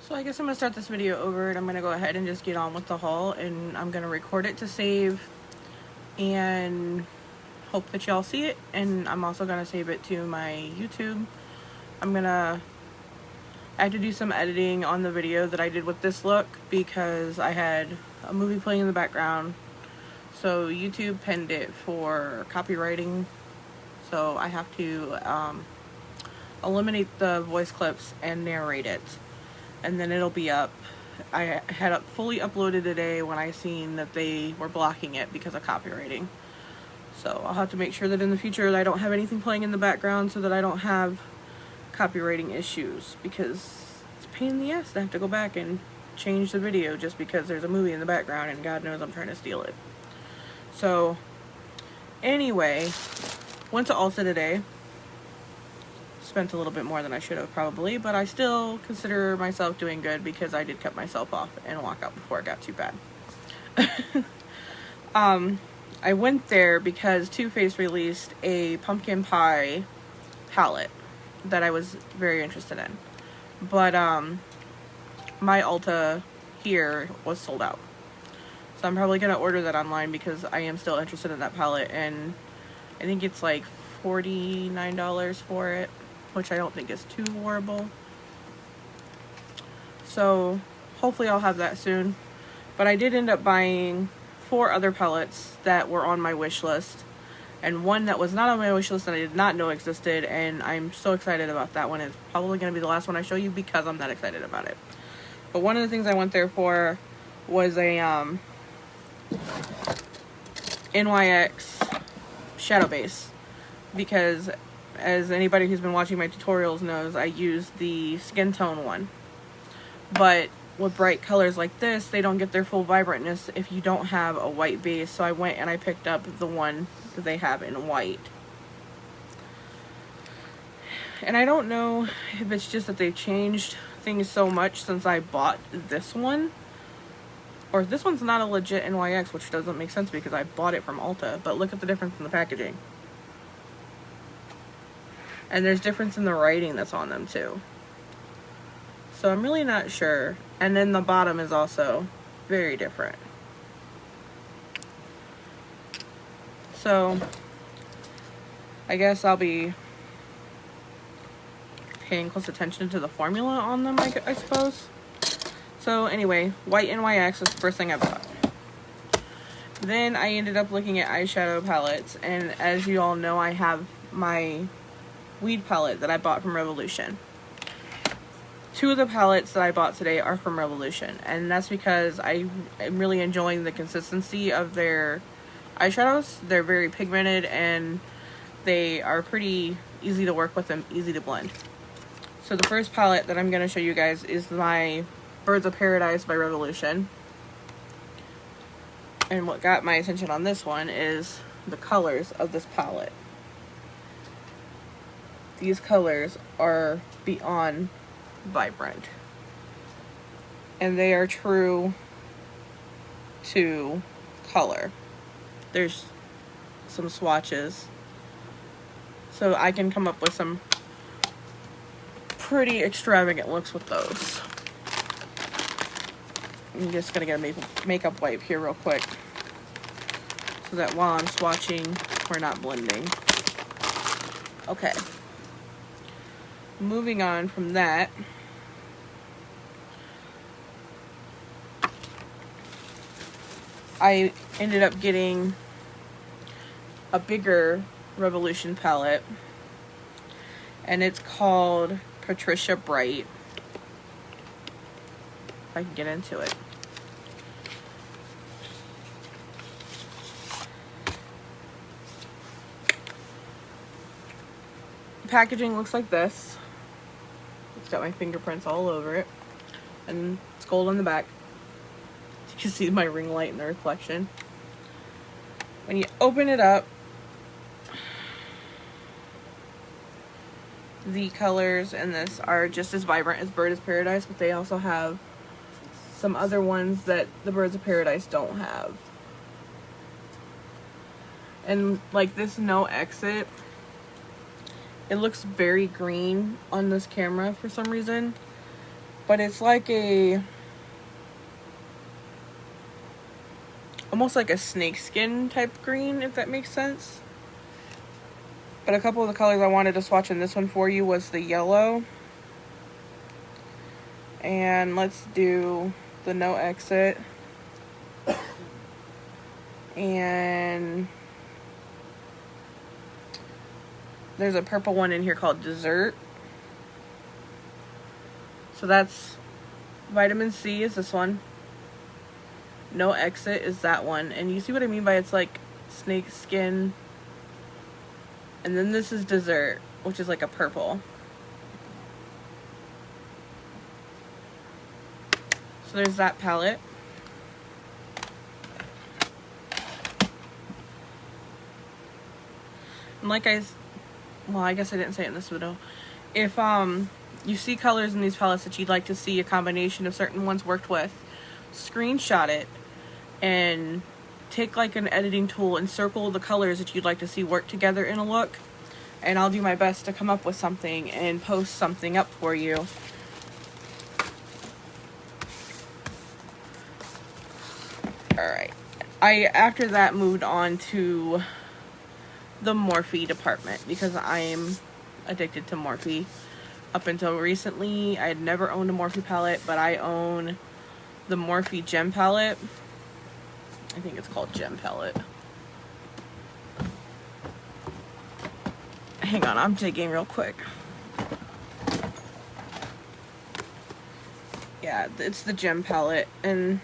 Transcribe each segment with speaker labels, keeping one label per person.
Speaker 1: So I guess I'm going to start this video over and I'm going to go ahead and just get on with the haul, and I'm going to record it to save and hope that y'all see it. And I'm also going to save it to my YouTube. I had to do some editing on the video that I did with this look because I had a movie playing in the background. So YouTube penned it for copywriting. So I have to eliminate the voice clips and narrate it. And then it'll be up. I had it fully uploaded today when I seen that they were blocking it because of copywriting. So I'll have to make sure that in the future that I don't have anything playing in the background so that I don't have copywriting issues, because it's a pain in the ass to have to go back and change the video just because there's a movie in the background and God knows I'm trying to steal it. So anyway, went to Ulta today. Spent a little bit more than I should have probably, but I still consider myself doing good because I did cut myself off and walk out before it got too bad. I went there because Too Faced released a pumpkin pie palette that I was very interested in, but my Ulta here was sold out, so I'm probably gonna order that online because I am still interested in that palette, and I think it's like $49 for it, which I don't think is too horrible. So hopefully I'll have that soon. But I did end up buying 4 other palettes that were on my wish list, and one that was not on my wish list that I did not know existed, and I'm so excited about that one. It's probably going to be the last one I show you because I'm that excited about it. But one of the things I went there for was a NYX shadow base, because as anybody who's been watching my tutorials knows, I use the skin tone one. But with bright colors like this, they don't get their full vibrantness if you don't have a white base. So I went and I picked up the one that they have in white. And I don't know if it's just that they've changed things so much since I bought this one, or if this one's not a legit NYX, which doesn't make sense because I bought it from Ulta. But look at the difference in the packaging. And there's difference in the writing that's on them too. So I'm really not sure. And then the bottom is also very different. So I guess I'll be paying close attention to the formula on them, I suppose. So anyway, white NYX was the first thing I bought. Then I ended up looking at eyeshadow palettes, and as you all know, I have my weed palette that I bought from Revolution. 2 of the palettes that I bought today are from Revolution, and that's because I am really enjoying the consistency of their eyeshadows. They're very pigmented and they are pretty easy to work with and easy to blend. So the first palette that I'm going to show you guys is my Birds of Paradise by Revolution. And what got my attention on this one is the colors of this palette. These colors are beyond vibrant, and they are true to color. There's some swatches, so I can come up with some pretty extravagant looks with those. I'm just gonna get a makeup wipe here real quick so that while I'm swatching, we're not blending. Okay. Moving on from that, I ended up getting a bigger Revolution palette, and it's called Patricia Bright. If I can get into it. The packaging looks like this. It's got my fingerprints all over it, and it's gold on the back. You can see my ring light in the reflection. When you open it up, the colors in this are just as vibrant as Birds of Paradise, but they also have some other ones that the Birds of Paradise don't have. And like this No Exit, it looks very green on this camera for some reason. But it's like almost like a snakeskin type green, if that makes sense. But a couple of the colors I wanted to swatch in this one for you was the yellow. And let's do the No Exit. And there's a purple one in here called Dessert. So that's Vitamin C is this one. No Exit is that one. And you see what I mean by it's like snake skin. And then this is Dessert, which is like a purple. So there's that palette. And like I guess I didn't say it in this video. If you see colors in these palettes that you'd like to see a combination of certain ones worked with, screenshot it and take like an editing tool and circle the colors that you'd like to see work together in a look, and I'll do my best to come up with something and post something up for you. Alright, I after that moved on to the Morphe department because I'm addicted to Morphe. Up until recently, I had never owned a Morphe palette, but I own the Morphe Gem palette. I think it's called Gem palette. Hang on, I'm digging real quick. Yeah, it's the Gem palette, and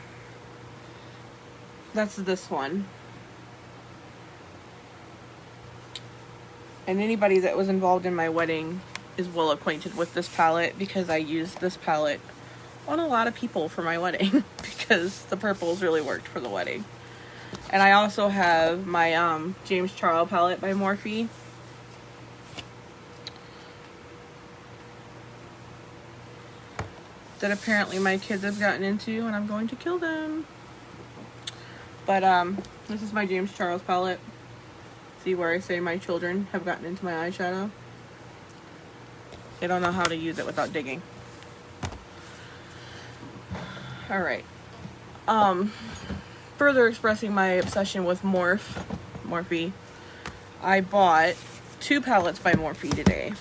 Speaker 1: that's this one. And anybody that was involved in my wedding is well acquainted with this palette because I used this palette on a lot of people for my wedding because the purples really worked for the wedding. And I also have my James Charles palette by Morphe. That apparently my kids have gotten into, and I'm going to kill them. But this is my James Charles palette. See where I say my children have gotten into my eyeshadow? They don't know how to use it without digging. Alright. Further expressing my obsession with Morphe, I bought 2 palettes by Morphe today.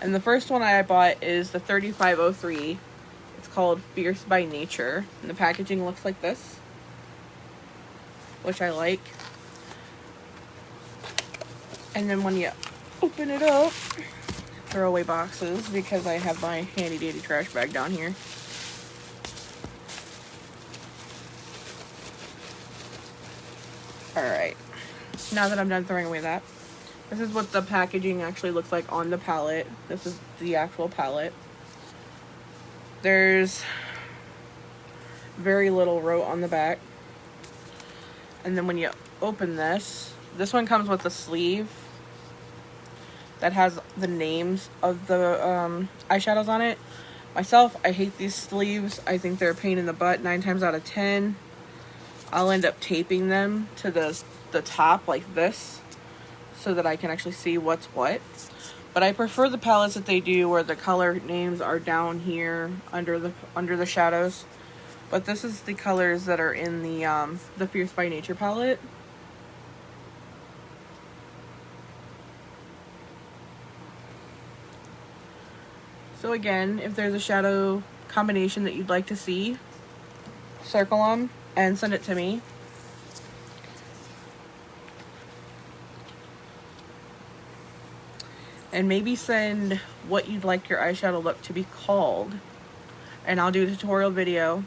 Speaker 1: And the first one I bought is the 3503. It's called Fierce by Nature. And the packaging looks like this, which I like. And then when you open it up, throwaway boxes, because I have my handy dandy trash bag down here. Alright, now that I'm done throwing away that, this is what the packaging actually looks like on the palette. This is the actual palette. There's very little wrote on the back. And then when you open this one comes with a sleeve that has the names of the eyeshadows on it. Myself, I hate these sleeves. I think they're a pain in the butt 9 times out of 10. I'll end up taping them to the top like this so that I can actually see what's what. But I prefer the palettes that they do where the color names are down here under the shadows. But this is the colors that are in the Fierce by Nature palette. So again, if there's a shadow combination that you'd like to see, circle them and send it to me. And maybe send what you'd like your eyeshadow look to be called. And I'll do a tutorial video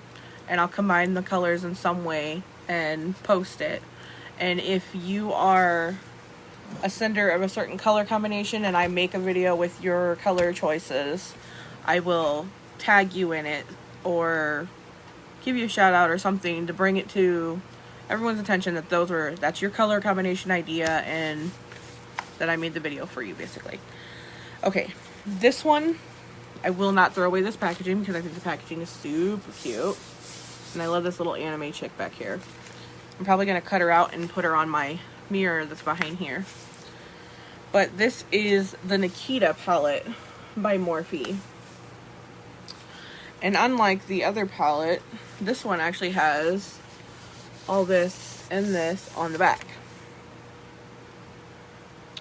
Speaker 1: and I'll combine the colors in some way and post it. And if you are a sender of a certain color combination and I make a video with your color choices, I will tag you in it or give you a shout out or something to bring it to everyone's attention that that's your color combination idea and that I made the video for you, basically. Okay, this one, I will not throw away this packaging because I think the packaging is super cute. And I love this little anime chick back here. I'm probably going to cut her out and put her on my mirror that's behind here. But this is the Nikita palette by Morphe. And unlike the other palette, this one actually has all this and this on the back.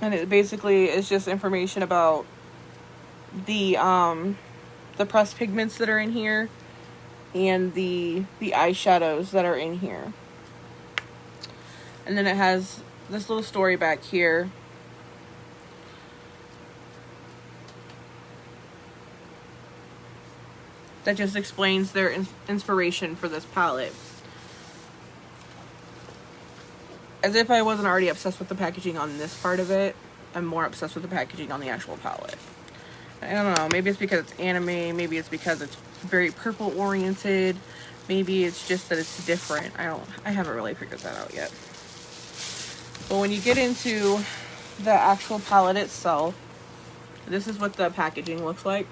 Speaker 1: And it basically is just information about the pressed pigments that are in here and the eyeshadows that are in here. And then it has this little story back here. That just explains their inspiration for this palette. As if I wasn't already obsessed with the packaging on this part of it, I'm more obsessed with the packaging on the actual palette. I don't know, maybe it's because it's anime, maybe it's because it's very purple oriented, maybe it's just that it's different. I haven't really figured that out yet. But when you get into the actual palette itself, this is what the packaging looks like.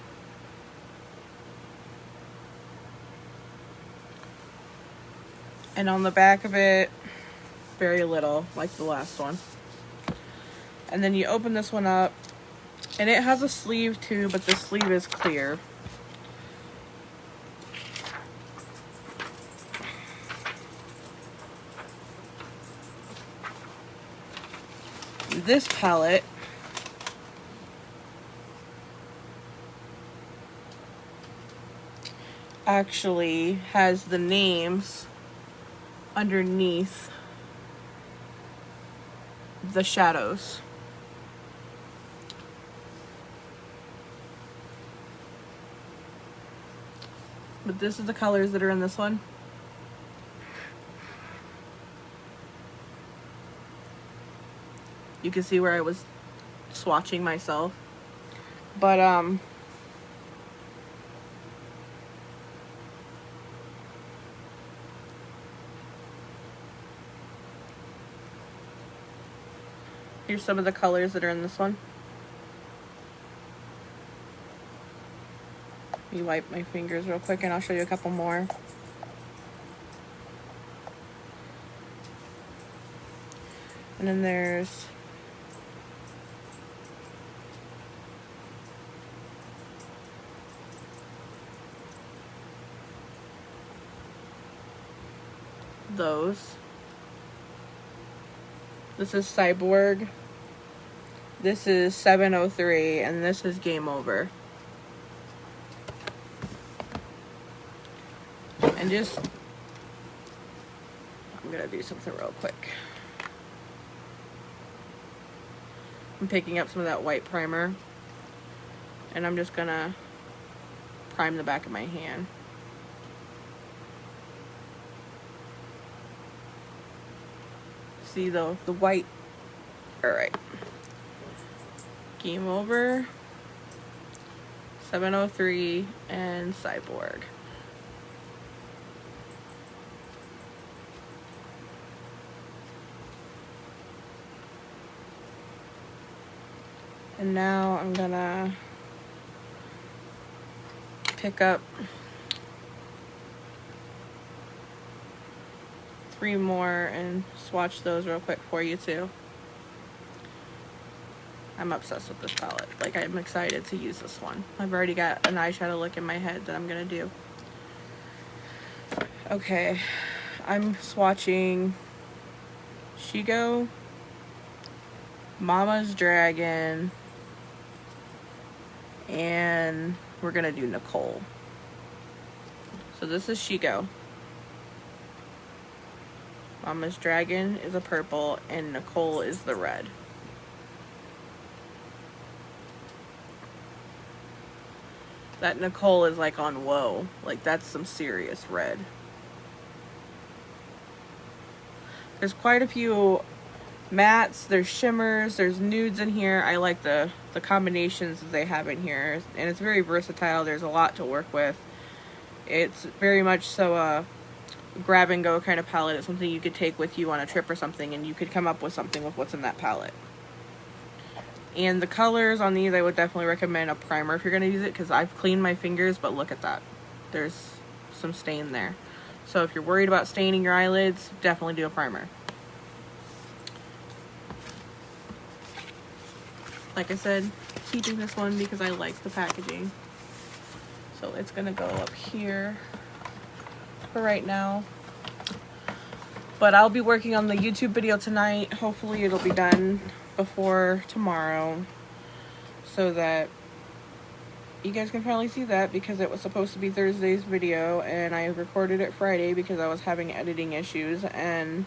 Speaker 1: And on the back of it, very little, like the last one. And then you open this one up, and it has a sleeve too, but the sleeve is clear. This palette actually has the names underneath the shadows. But this is the colors that are in this one. You can see where I was swatching myself. But here's some of the colors that are in this one. Let me wipe my fingers real quick and I'll show you a couple more. And then there's those. This is Cyborg. This is 703, and this is Game Over. And just, I'm gonna do something real quick. I'm picking up some of that white primer, and I'm just gonna prime the back of my hand. See the white. All right. Game Over, 703, and Cyborg. And now I'm gonna pick up 3 more and swatch those real quick for you too. I'm obsessed with this palette. Like, I'm excited to use this one. I've already got an eyeshadow look in my head that I'm gonna do. Okay, I'm swatching Shigo, Mama's Dragon, and we're gonna do Nicole. So this is Shigo. Mama's Dragon is a purple, and Nicole is the red. That Nicole is like on whoa. Like, that's some serious red. There's quite a few mattes, there's shimmers, there's nudes in here. I like the combinations that they have in here. And it's very versatile. There's a lot to work with. It's very much so a grab and go kind of palette. It's something you could take with you on a trip or something, and you could come up with something with what's in that palette. And the colors on these, I would definitely recommend a primer if you're going to use it, because I've cleaned my fingers, but look at that. There's some stain there. So if you're worried about staining your eyelids, definitely do a primer. Like I said, keeping this one because I like the packaging. So it's gonna go up here for right now. But I'll be working on the YouTube video tonight. Hopefully it'll be done before tomorrow so that you guys can finally see that, because it was supposed to be Thursday's video and I recorded it Friday because I was having editing issues, and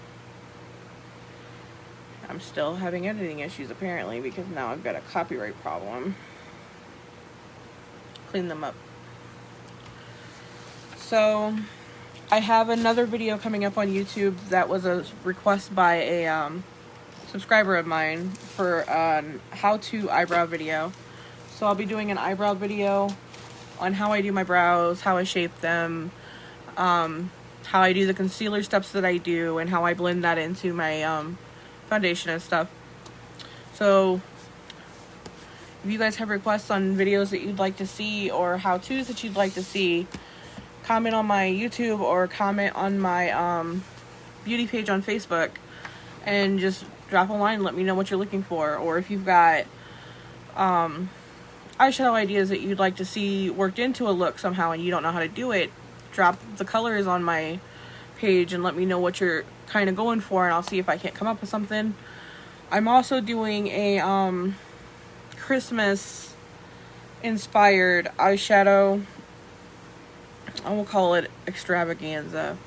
Speaker 1: I'm still having editing issues apparently because now I've got a copyright problem. Clean them up. So I have another video coming up on YouTube that was a request by a subscriber of mine for an how-to eyebrow video. So I'll be doing an eyebrow video on how I do my brows, how I shape them, how I do the concealer steps that I do, and how I blend that into my foundation and stuff. So if you guys have requests on videos that you'd like to see or how-tos that you'd like to see, comment on my YouTube or comment on my beauty page on Facebook, and just drop a line and let me know what you're looking for. Or if you've got eyeshadow ideas that you'd like to see worked into a look somehow and you don't know how to do it, drop the colors on my page and let me know what you're kind of going for, and I'll see if I can't come up with something. I'm also doing a Christmas inspired eyeshadow. I will call it extravaganza.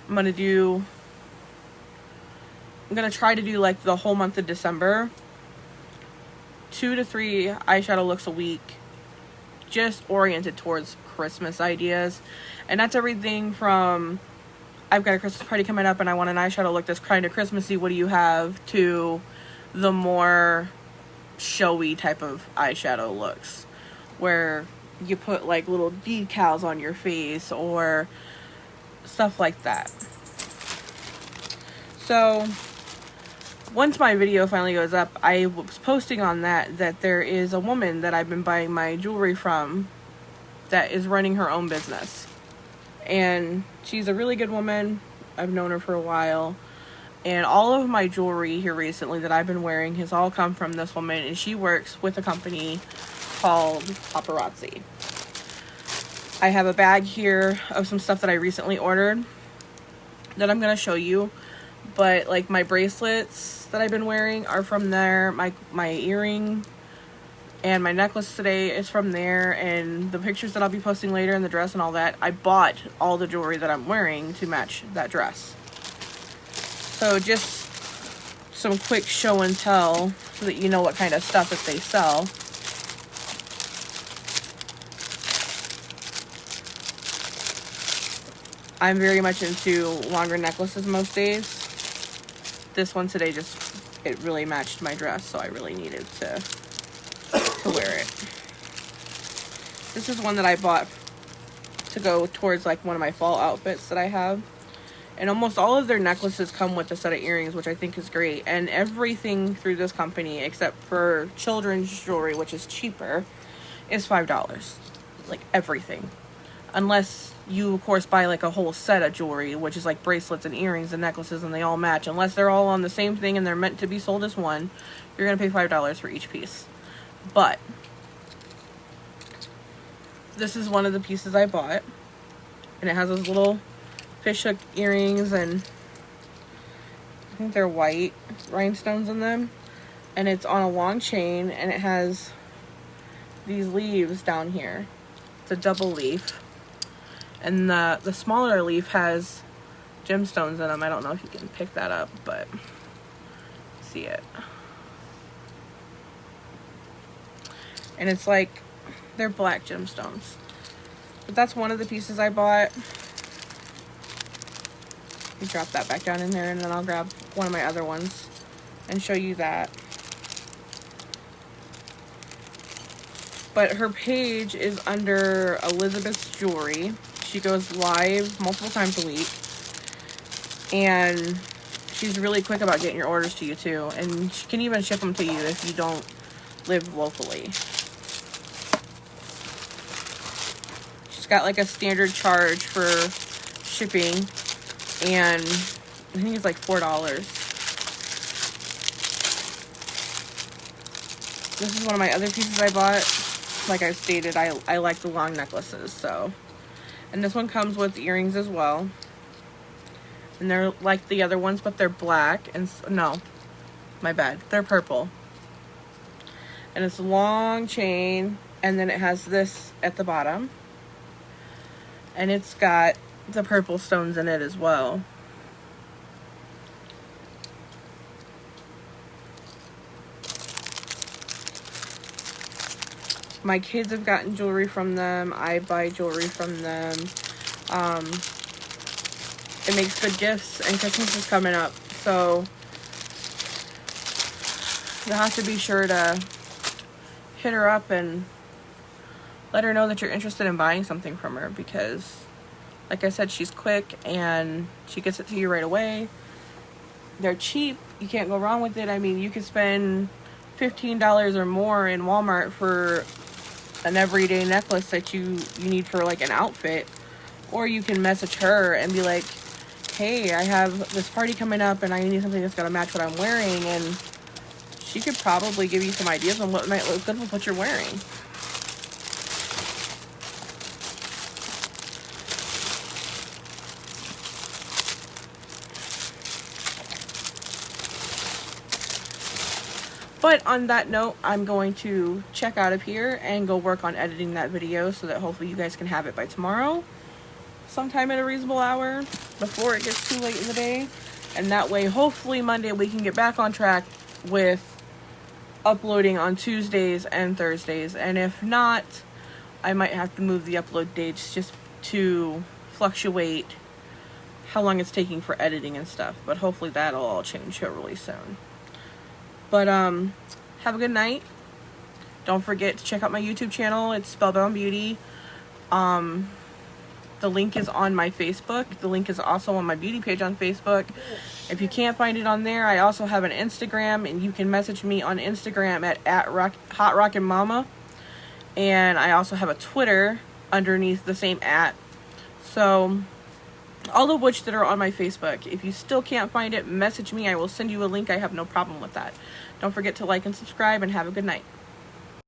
Speaker 1: I'm gonna try to do like the whole month of December, 2 to 3 eyeshadow looks a week, just oriented towards Christmas ideas. And that's everything from, I've got a Christmas party coming up and I want an eyeshadow look that's kind of Christmassy, what do you have, to the more showy type of eyeshadow looks where you put like little decals on your face or stuff like that. So once my video finally goes up, I was posting on that there is a woman that I've been buying my jewelry from that is running her own business. And she's a really good woman. I've known her for a while. And all of my jewelry here recently that I've been wearing has all come from this woman. And she works with a company called Paparazzi. I have a bag here of some stuff that I recently ordered that I'm going to show you. But like my bracelets that I've been wearing are from there. My earring and my necklace today is from there. And the pictures that I'll be posting later and the dress and all that, I bought all the jewelry that I'm wearing to match that dress. So just some quick show and tell so that you know what kind of stuff that they sell. I'm very much into longer necklaces most days. This one today it really matched my dress, so I really needed to wear it. This is one that I bought to go towards like one of my fall outfits that I have. And almost all of their necklaces come with a set of earrings, which I think is great. And everything through this company, except for children's jewelry, which is cheaper, is $5. Like everything. Unless you, of course, buy like a whole set of jewelry, which is like bracelets and earrings and necklaces, and they all match. Unless they're all on the same thing and they're meant to be sold as one, you're going to pay $5 for each piece. But this is one of the pieces I bought. And it has those little fishhook earrings, and I think they're white rhinestones in them. And it's on a long chain, and it has these leaves down here. It's a double leaf. And the smaller leaf has gemstones in them. I don't know if you can pick that up, but see it. And it's like, they're black gemstones. But that's one of the pieces I bought. You drop that back down in there, and then I'll grab one of my other ones and show you that. But her page is under Elizabeth's Jewelry. She goes live multiple times a week. And she's really quick about getting your orders to you too. And she can even ship them to you if you don't live locally. She's got like a standard charge for shipping. And I think it's like $4. This is one of my other pieces I bought. like I stated, I like the long necklaces. So, and this one comes with earrings as well. And they're like the other ones, but they're black. And no, my bad. They're purple. And it's a long chain. And then it has this at the bottom. And it's got the purple stones in it as well. My kids have gotten jewelry from them. I buy jewelry from them. It makes good gifts, and Christmas is coming up, so you have to be sure to hit her up and let her know that you're interested in buying something from her, because like I said, she's quick and she gets it to you right away. They're cheap. You can't go wrong with it. I mean, you could spend $15 or more in Walmart for an everyday necklace that you need for like an outfit, or you can message her and be like, hey, I have this party coming up and I need something that's gonna match what I'm wearing, and she could probably give you some ideas on what might look good with what you're wearing. But on that note, I'm going to check out of here and go work on editing that video so that hopefully you guys can have it by tomorrow, sometime at a reasonable hour, before it gets too late in the day. And that way, hopefully Monday we can get back on track with uploading on Tuesdays and Thursdays. And if not, I might have to move the upload dates just to fluctuate how long it's taking for editing and stuff. But hopefully that'll all change here really soon. But have a good night. Don't forget to check out my YouTube channel. It's Spellbound Beauty. The link is on my Facebook. The link is also on my beauty page on Facebook. If you can't find it on there, I also have an Instagram, and you can message me on Instagram at Hot Rockin' Mama. And I also have a Twitter underneath the same @ So all of which that are on my Facebook. If you still can't find it, message me. I will send you a link. I have no problem with that. Don't forget to like and subscribe, and have a good night.